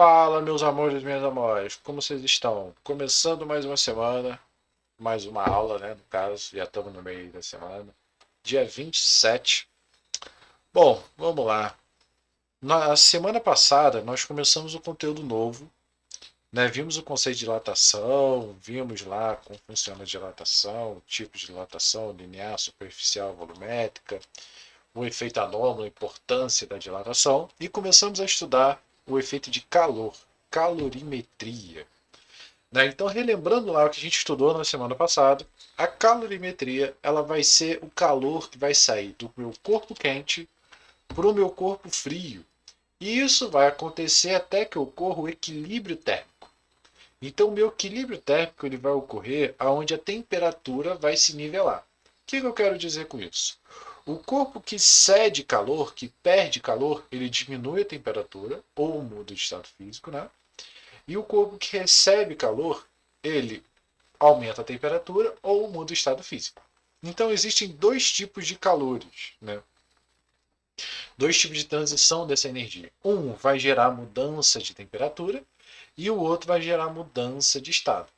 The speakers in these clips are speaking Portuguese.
Fala, meus amores, minhas amores, como vocês estão? Começando mais uma semana, mais uma aula, né? No caso, já estamos no meio da semana, dia 27. Bom, vamos lá. Na semana passada, nós começamos o conteúdo novo, né? Vimos o conceito de dilatação, vimos lá como funciona a dilatação, tipos de dilatação, linear, superficial, volumétrica, o efeito anômalo, a importância da dilatação, e começamos a estudar o efeito de calor, calorimetria. Né? Então, relembrando lá o que a gente estudou na semana passada, a calorimetria ela vai ser o calor que vai sair do meu corpo quente para o meu corpo frio. E isso vai acontecer até que ocorra o equilíbrio térmico. Então, o meu equilíbrio térmico ele vai ocorrer aonde a temperatura vai se nivelar. O que eu quero dizer com isso? O corpo que cede calor, que perde calor, ele diminui a temperatura ou muda de estado físico, né? E o corpo que recebe calor, ele aumenta a temperatura ou muda o estado físico. Então existem dois tipos de calores, né? Dois tipos de transição dessa energia. Um vai gerar mudança de temperatura e o outro vai gerar mudança de estado.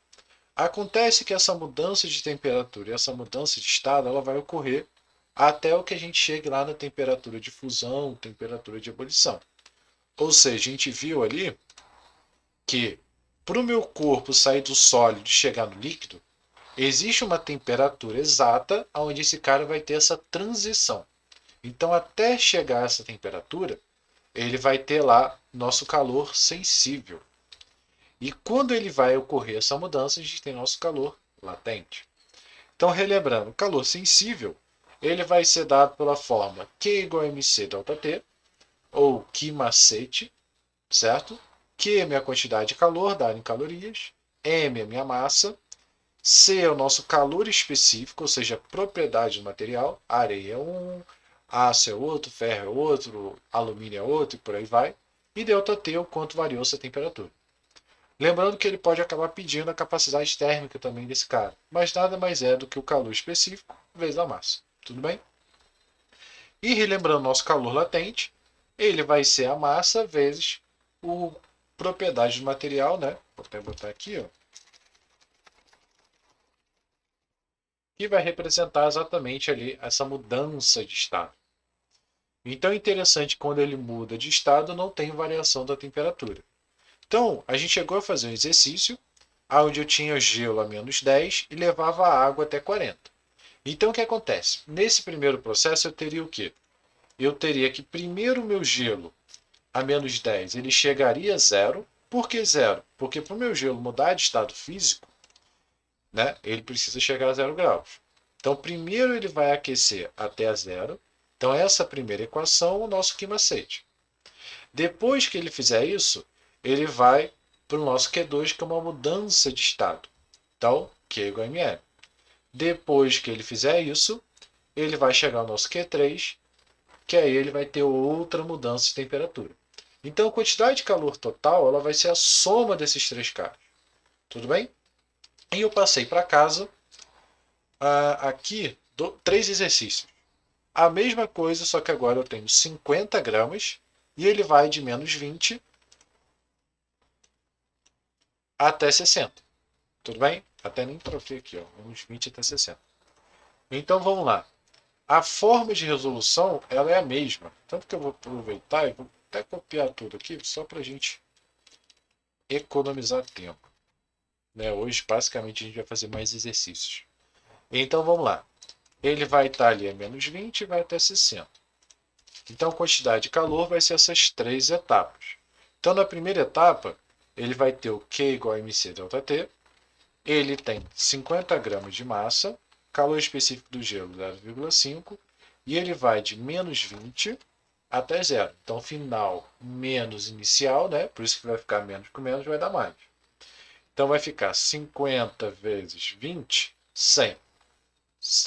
Acontece que essa mudança de temperatura e essa mudança de estado ela vai ocorrer até o que a gente chegue lá na temperatura de fusão, temperatura de ebulição. Ou seja, a gente viu ali que para o meu corpo sair do sólido e chegar no líquido, existe uma temperatura exata onde esse cara vai ter essa transição. Então, até chegar a essa temperatura, ele vai ter lá nosso calor sensível. E quando ele vai ocorrer essa mudança, a gente tem nosso calor latente. Então, relembrando, calor sensível, ele vai ser dado pela forma Q igual a mc delta T, ou Q macete, certo? Q é a minha quantidade de calor, dada em calorias, M é a minha massa, C é o nosso calor específico, ou seja, propriedade do material. Areia é um, aço é outro, ferro é outro, alumínio é outro e por aí vai. E ΔT é o quanto variou essa temperatura. Lembrando que ele pode acabar pedindo a capacidade térmica também desse cara, mas nada mais é do que o calor específico vezes a massa. Tudo bem? E relembrando nosso calor latente, ele vai ser a massa vezes o propriedade do material, né? Vou até botar aqui, ó, que vai representar exatamente ali essa mudança de estado. Então é interessante que quando ele muda de estado, não tem variação da temperatura. Então, a gente chegou a fazer um exercício onde eu tinha gelo a -10 e levava a água até 40. Então, o que acontece? Nesse primeiro processo, eu teria o quê? Eu teria que primeiro o meu gelo a -10 ele chegaria a zero. Por que zero? Porque para o meu gelo mudar de estado físico, né, ele precisa chegar a 0 graus. Então, primeiro ele vai aquecer até a zero. Então, essa primeira equação é o nosso quimacete. Depois que ele fizer isso, ele vai para o nosso Q2, que é uma mudança de estado. Então, Q igual a ml. Depois que ele fizer isso, ele vai chegar ao nosso Q3, que aí ele vai ter outra mudança de temperatura. Então, a quantidade de calor total ela vai ser a soma desses três caras. Tudo bem? E eu passei para casa aqui três exercícios. A mesma coisa, só que agora eu tenho 50 gramas e ele vai de -20 até 60. Tudo bem? Até nem troquei aqui, ó, -20 até 60. Então vamos lá. A forma de resolução ela é a mesma. Tanto que eu vou aproveitar e vou até copiar tudo aqui, só para a gente economizar tempo. Né? Hoje, basicamente, a gente vai fazer mais exercícios. Então vamos lá. Ele vai estar ali a -20 e vai até 60. Então a quantidade de calor vai ser essas três etapas. Então na primeira etapa, ele vai ter o Q igual a mc ΔT, ele tem 50 gramas de massa, calor específico do gelo 0,5, e ele vai de -20 até zero. Então final menos inicial, né? Por isso que vai ficar menos com menos, vai dar mais. Então vai ficar 50 vezes 20, 100.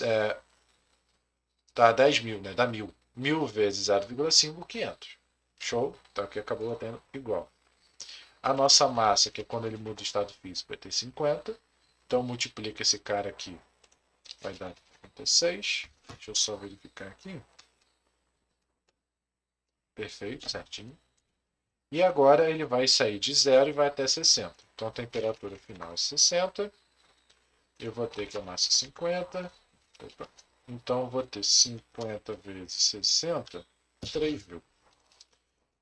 É, dá 10 mil, né? Dá 1000. 1000 vezes 0,5, 500. Show? Então aqui acabou tendo igual. A nossa massa, que é quando ele muda o estado físico, vai ter 50. Então multiplica esse cara aqui, vai dar 36. Deixa eu só verificar aqui. Perfeito, certinho. E agora ele vai sair de 0 e vai até 60. Então a temperatura final é 60. Eu vou ter que a massa 50. Então eu vou ter 50 vezes 60, 3.000.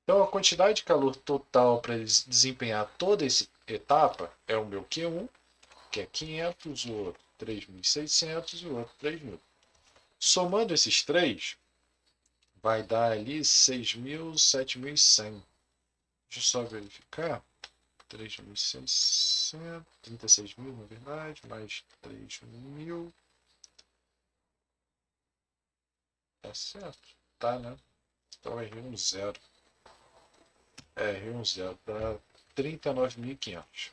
Então a quantidade de calor total para ele desempenhar toda essa etapa é o meu Q1, que é 500, o outro 3.600 e o outro 3.000. Somando esses três, vai dar ali 6.000, 7.100. Deixa eu só verificar. 3.600, 36.000 na verdade, mais 3.000. Tá certo? Tá, né? Então errei um zero. Errei um zero. Dá 39.500.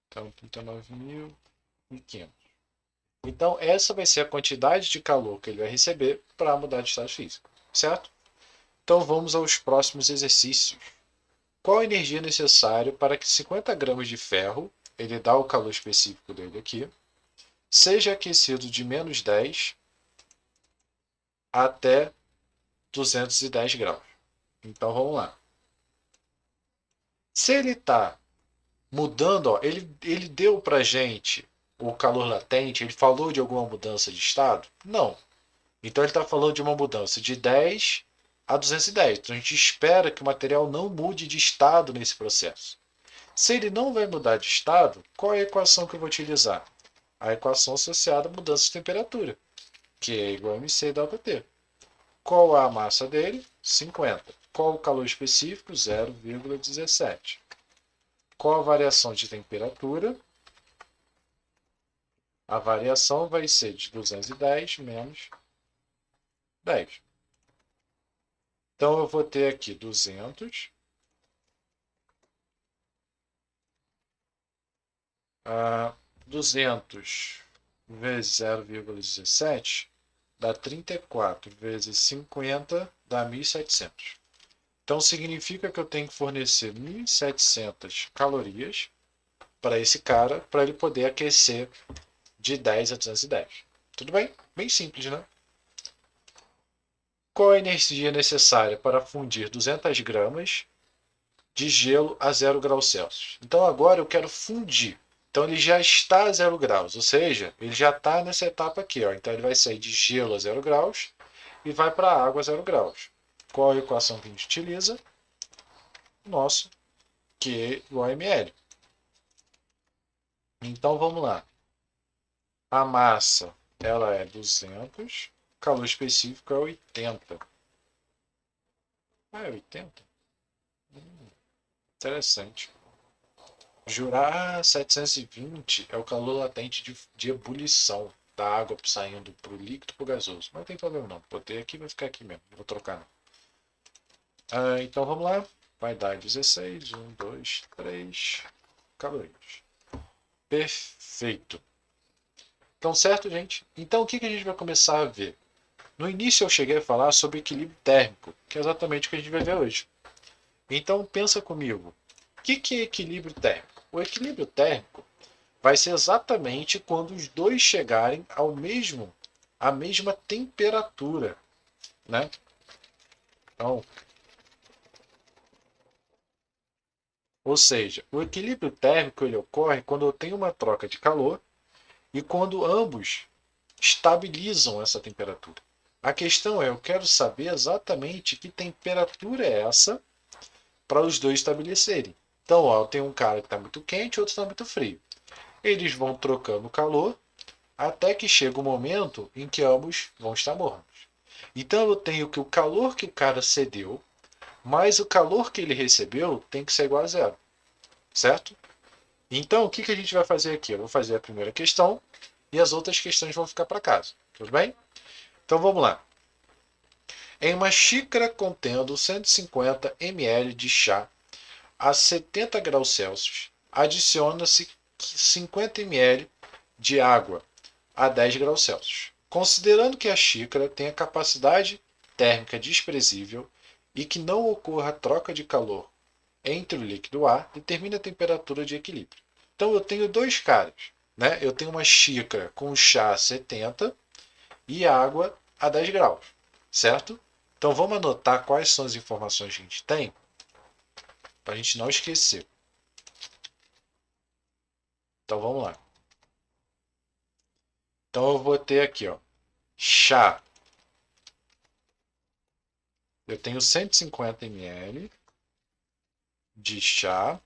Então 39.500. Então essa vai ser a quantidade de calor que ele vai receber para mudar de estado físico. Certo? Então vamos aos próximos exercícios. Qual a energia necessária para que 50 gramas de ferro, ele dá o calor específico dele aqui, seja aquecido de menos 10 até 210 graus? Então vamos lá. Se ele está mudando, ó, ele deu para a gente o calor latente, ele falou de alguma mudança de estado? Não. Então ele está falando de uma mudança de 10 a 210. Então a gente espera que o material não mude de estado nesse processo. Se ele não vai mudar de estado, qual é a equação que eu vou utilizar? A equação associada à mudança de temperatura, que é igual a mc delta T. Qual a massa dele? 50. Qual o calor específico? 0,17. Qual a variação de temperatura? A variação vai ser de 210 menos 10. Então eu vou ter aqui 200 200 vezes 0,17 dá 34 vezes 50 dá 1.700. Então significa que eu tenho que fornecer 1.700 calorias para esse cara para ele poder aquecer de 10 a 210. Tudo bem? Bem simples, né? Qual a energia necessária para fundir 200 gramas de gelo a 0 graus Celsius? Então agora eu quero fundir. Então ele já está a 0 graus, ou seja, ele já está nessa etapa aqui. Ó. Então ele vai sair de gelo a 0 graus e vai para a água a 0 graus. Qual a equação que a gente utiliza? Nosso Q igual a ml. Então vamos lá. A massa ela é 200, o calor específico é 80. Ah, é 80? Interessante. Jurar 720 é o calor latente de ebulição da água saindo para o líquido para o gasoso. Mas não tem problema não. Botei aqui, vai ficar aqui mesmo. Não vou trocar não. Então vamos lá. Vai dar 16, 1, 2, 3 calorias. Perfeito. Então, certo, gente? Então, o que a gente vai começar a ver? No início eu cheguei a falar sobre equilíbrio térmico, que é exatamente o que a gente vai ver hoje. Então, pensa comigo. O que é equilíbrio térmico? O equilíbrio térmico vai ser exatamente quando os dois chegarem à mesma temperatura, né? Então, ou seja, o equilíbrio térmico ele ocorre quando eu tenho uma troca de calor e quando ambos estabilizam essa temperatura. A questão é, eu quero saber exatamente que temperatura é essa para os dois estabelecerem. Então, ó, eu tenho um cara que está muito quente e outro está muito frio. Eles vão trocando calor até que chega o momento em que ambos vão estar mornos. Então eu tenho que o calor que o cara cedeu mais o calor que ele recebeu tem que ser igual a zero. Certo? Então o que a gente vai fazer aqui? Eu vou fazer a primeira questão e as outras questões vão ficar para casa. Tudo bem? Então vamos lá. Em uma xícara contendo 150 ml de chá a 70 graus Celsius, adiciona-se 50 ml de água a 10 graus Celsius. Considerando que a xícara tenha capacidade térmica desprezível e que não ocorra troca de calor entre o líquido e o ar, determine a temperatura de equilíbrio. Então eu tenho dois caras. Né? Eu tenho uma xícara com chá a 70 e água a 10 graus. Certo? Então vamos anotar quais são as informações que a gente tem, para a gente não esquecer. Então vamos lá. Então eu vou ter aqui, ó, chá. Eu tenho 150 ml de chá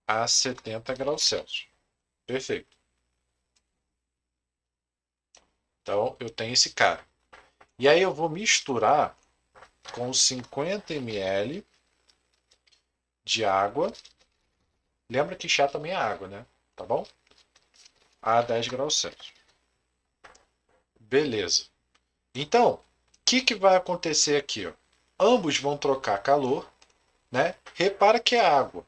a 70 graus Celsius. Perfeito. Então eu tenho esse cara. E aí eu vou misturar com 50 ml de água. Lembra que chá também é água, né? Tá bom? A 10 graus Celsius. Beleza. Então, o que vai acontecer aqui? Ó? Ambos vão trocar calor, né? Repara que é água.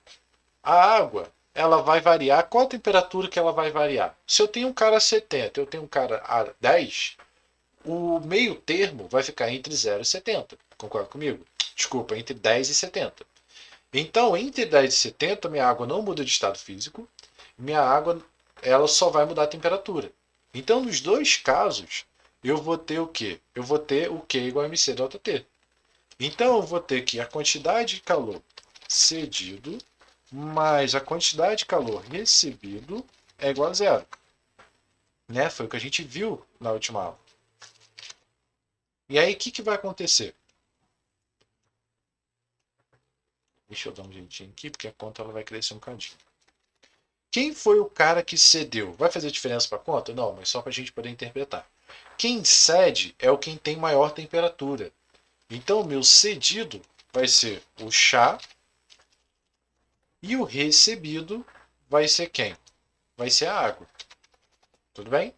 A água, ela vai variar. Qual a temperatura que ela vai variar? Se eu tenho um cara a 70, eu tenho um cara a 10, o meio termo vai ficar entre 0 e 70. Concorda comigo? Desculpa, entre 10 e 70. Então, entre 10 e 70, minha água não muda de estado físico. Minha água, ela só vai mudar a temperatura. Então, nos dois casos, eu vou ter o quê? Eu vou ter o Q igual a mc delta T. Então, eu vou ter que a quantidade de calor cedido mais a quantidade de calor recebido é igual a zero. Né? Foi o que a gente viu na última aula. E aí, o que vai acontecer? Deixa eu dar um jeitinho aqui, porque a conta ela vai crescer um cadinho. Quem foi o cara que cedeu? Vai fazer diferença para a conta? Não, mas só para a gente poder interpretar. Quem cede é o quem tem maior temperatura. Então, o meu cedido vai ser o chá e o recebido vai ser quem? Vai ser a água. Tudo bem?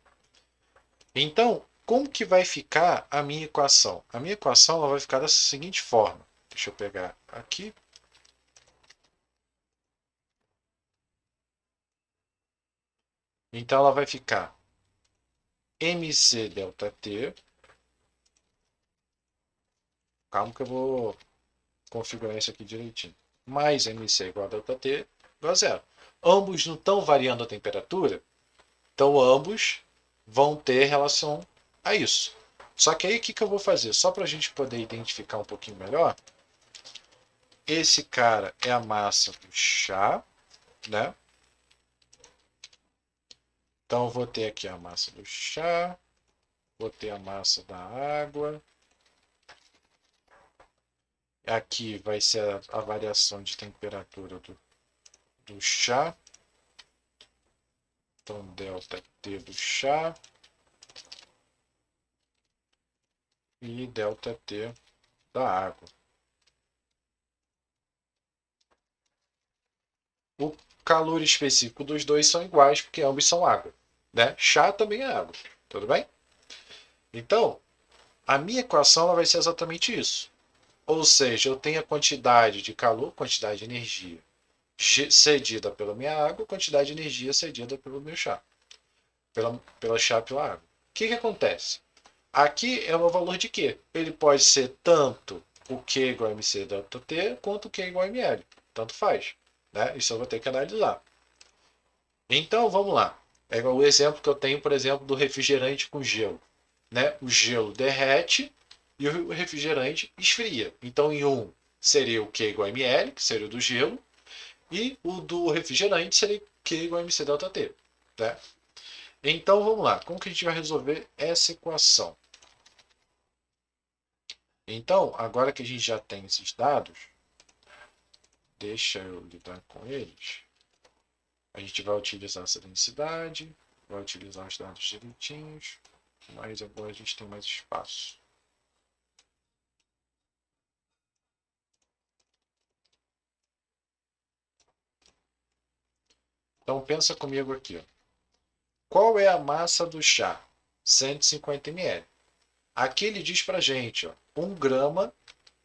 Então, como que vai ficar a minha equação? A minha equação ela vai ficar da seguinte forma. Deixa eu pegar aqui. Então, ela vai ficar mc delta T. Calma que eu vou configurar isso aqui direitinho. Mais mc igual a delta T igual a zero. Ambos não estão variando a temperatura, então ambos vão ter relação a isso. Só que aí o que eu vou fazer? Só para a gente poder identificar um pouquinho melhor, esse cara é a massa do chá, né? Então eu vou ter aqui a massa do chá, vou ter a massa da água. Aqui vai ser a variação de temperatura do chá. Então, delta T do chá e delta T da água. O calor específico dos dois são iguais, porque ambos são água. Né? Chá também é água. Tudo bem? Então, a minha equação ela vai ser exatamente isso. Ou seja, eu tenho a quantidade de calor, quantidade de energia cedida pela minha água, quantidade de energia cedida pelo meu chá. Pela chá e pela água. O que acontece? Aqui é o valor de Q. Ele pode ser tanto o Q igual a mc delta T, quanto o Q igual a ml. Tanto faz. Né? Isso eu vou ter que analisar. Então, vamos lá. É o exemplo que eu tenho, por exemplo, do refrigerante com gelo. Né? O gelo derrete e o refrigerante esfria. Então, em um seria o Q igual a ml, que seria o do gelo, e o do refrigerante seria Q igual a mc delta T. Né? Então, vamos lá. Como que a gente vai resolver essa equação? Então, agora que a gente já tem esses dados, deixa eu lidar com eles. A gente vai utilizar essa densidade, vai utilizar os dados direitinhos, mas agora a gente tem mais espaço. Então, pensa comigo aqui. Ó. Qual é a massa do chá? 150 ml. Aqui ele diz para a gente, ó, 1 grama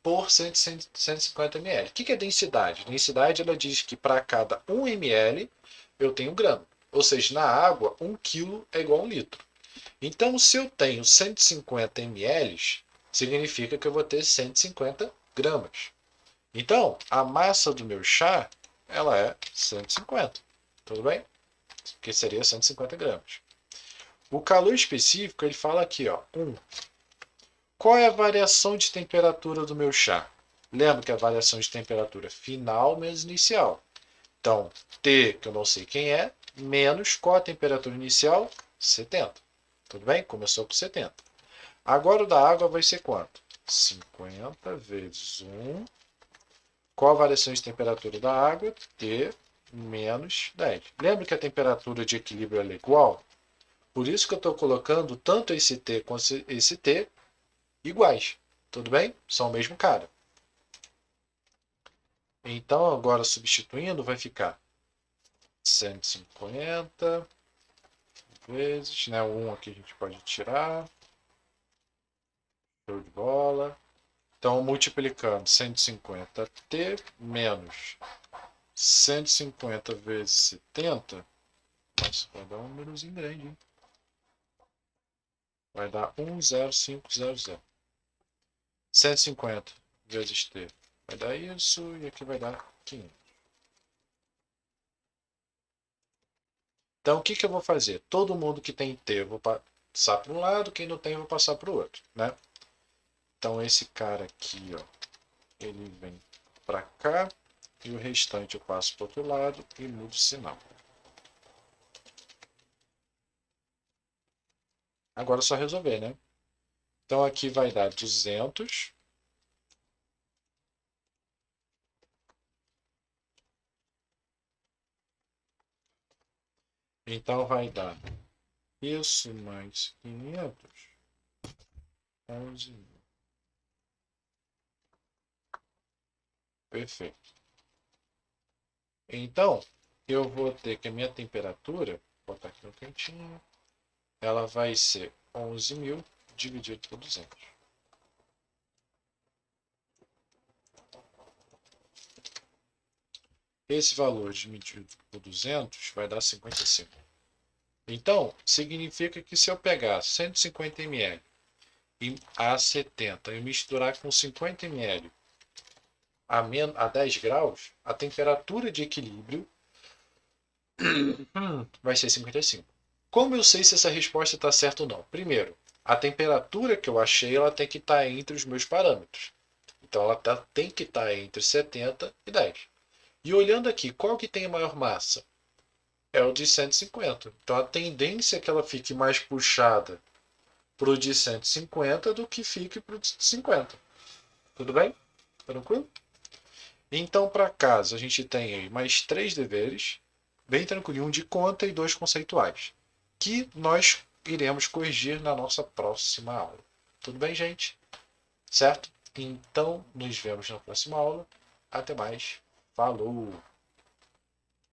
por 150 ml. O que é densidade? Densidade ela diz que para cada 1 ml eu tenho 1 grama. Ou seja, na água, 1 quilo é igual a 1 litro. Então, se eu tenho 150 ml, significa que eu vou ter 150 gramas. Então, a massa do meu chá ela é 150. Tudo bem? Que seria 150 gramas. O calor específico, ele fala aqui, ó, 1 Qual é a variação de temperatura do meu chá? Lembra que a variação de temperatura final menos inicial. Então, T, que eu não sei quem é, menos qual a temperatura inicial? 70. Tudo bem? Começou com 70. Agora o da água vai ser quanto? 50 vezes 1. Qual a variação de temperatura da água? T menos 10. Lembra que a temperatura de equilíbrio é igual? Por isso que eu estou colocando tanto esse T quanto esse T iguais. Tudo bem? São o mesmo cara. Então, agora substituindo, vai ficar 150 vezes, né? O 1 aqui a gente pode tirar. Show de bola. Então, multiplicando 150t menos 150 vezes 70. Nossa, vai dar um númerozinho grande, hein? Vai dar 10500. 150 vezes t vai dar isso, e aqui vai dar 500. Então, o que eu vou fazer? Todo mundo que tem t, eu vou passar para um lado, quem não tem, eu vou passar para o outro, né? Então, esse cara aqui, ó, ele vem para cá, e o restante eu passo para o outro lado e mudo o sinal. Agora é só resolver, né? Então, aqui vai dar 200. Então, vai dar isso mais 500, 11.000. Perfeito. Então, eu vou ter que a minha temperatura, vou botar aqui no cantinho, ela vai ser 11.000 dividido por 200. Esse valor dividido por 200 vai dar 55. Então, significa que se eu pegar 150 ml a 70 e misturar com 50 ml a 10 graus, a temperatura de equilíbrio vai ser 55. Como eu sei se essa resposta está certa ou não? Primeiro, a temperatura que eu achei ela tem que estar entre os meus parâmetros. Então ela tem que estar entre 70 e 10. E olhando aqui, qual que tem a maior massa? É o de 150. Então a tendência é que ela fique mais puxada para o de 150 do que fique para o de 50. Tudo bem? Tranquilo? Então, para casa, a gente tem aí mais 3 deveres, bem tranquilo, um de conta e 2 conceituais, que nós iremos corrigir na nossa próxima aula. Tudo bem, gente? Certo? Então, nos vemos na próxima aula. Até mais. Falou!